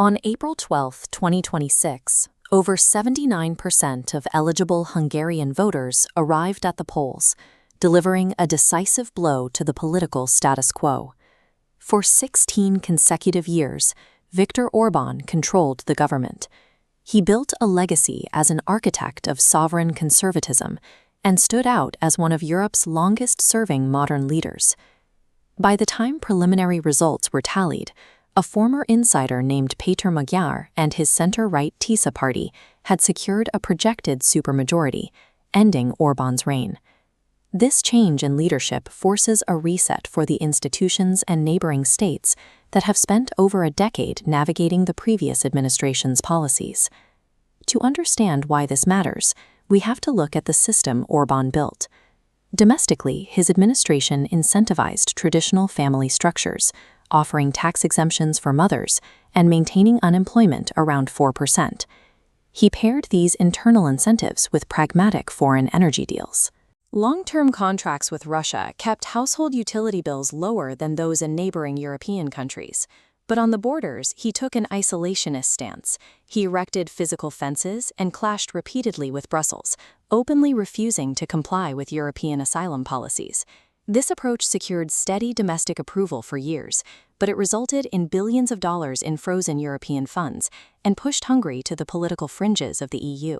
On April 12, 2026, over 79% of eligible Hungarian voters arrived at the polls, delivering a decisive blow to the political status quo. For 16 consecutive years, Viktor Orbán controlled the government. He built a legacy as an architect of sovereign conservatism and stood out as one of Europe's longest-serving modern leaders. By the time preliminary results were tallied, a former insider named Péter Magyar and his center-right Tisza Party had secured a projected supermajority, ending Orbán's reign. This change in leadership forces a reset for the institutions and neighboring states that have spent over a decade navigating the previous administration's policies. To understand why this matters, we have to look at the system Orbán built. Domestically, his administration incentivized traditional family structures, offering tax exemptions for mothers and maintaining unemployment around 4%. He paired these internal incentives with pragmatic foreign energy deals. Long-term contracts with Russia kept household utility bills lower than those in neighboring European countries. But on the borders, he took an isolationist stance. He erected physical fences and clashed repeatedly with Brussels, openly refusing to comply with European asylum policies. This approach secured steady domestic approval for years, but it resulted in billions of dollars in frozen European funds and pushed Hungary to the political fringes of the EU.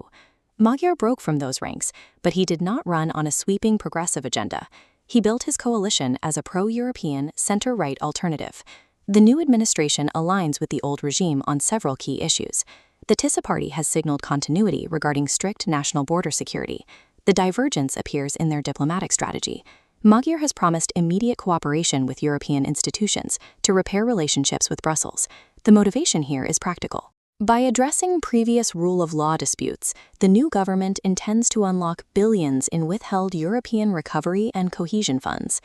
Magyar broke from those ranks, but he did not run on a sweeping progressive agenda. He built his coalition as a pro-European, center-right alternative. The new administration aligns with the old regime on several key issues. The Tisza Party has signaled continuity regarding strict national border security. The divergence appears in their diplomatic strategy. Magyar has promised immediate cooperation with European institutions to repair relationships with Brussels. The motivation here is practical. By addressing previous rule of law disputes, the new government intends to unlock billions in withheld European recovery and cohesion funds.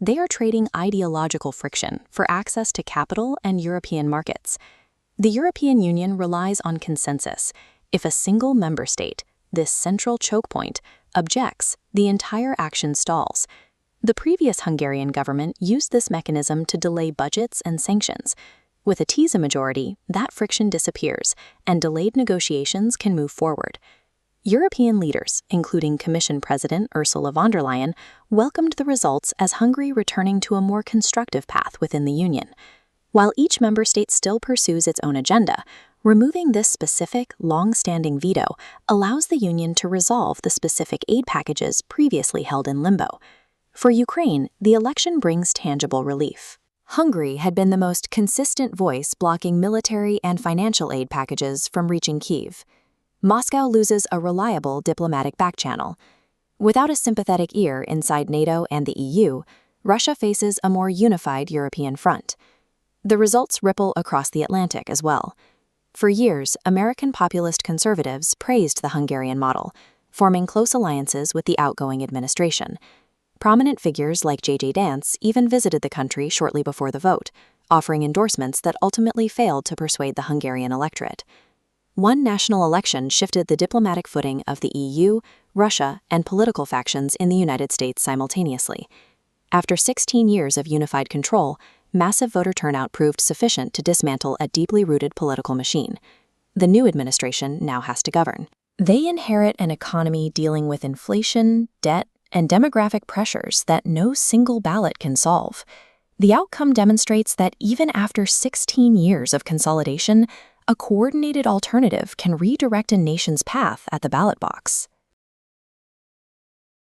They are trading ideological friction for access to capital and European markets. The European Union relies on consensus. If a single member state, this central choke point, objects, the entire action stalls. The previous Hungarian government used this mechanism to delay budgets and sanctions. With a Tisza majority, that friction disappears, and delayed negotiations can move forward. European leaders, including Commission President Ursula von der Leyen, welcomed the results as Hungary returning to a more constructive path within the Union. While each member state still pursues its own agenda, removing this specific, long-standing veto allows the Union to resolve the specific aid packages previously held in limbo. For Ukraine, the election brings tangible relief. Hungary had been the most consistent voice blocking military and financial aid packages from reaching Kyiv. Moscow loses a reliable diplomatic backchannel. Without a sympathetic ear inside NATO and the EU, Russia faces a more unified European front. The results ripple across the Atlantic as well. For years, American populist conservatives praised the Hungarian model, forming close alliances with the outgoing administration. Prominent figures like J.J. Dance even visited the country shortly before the vote, offering endorsements that ultimately failed to persuade the Hungarian electorate. One national election shifted the diplomatic footing of the EU, Russia, and political factions in the United States simultaneously. After 16 years of unified control, massive voter turnout proved sufficient to dismantle a deeply rooted political machine. The new administration now has to govern. They inherit an economy dealing with inflation, debt, and demographic pressures that no single ballot can solve. The outcome demonstrates that even after 16 years of consolidation, a coordinated alternative can redirect a nation's path at the ballot box.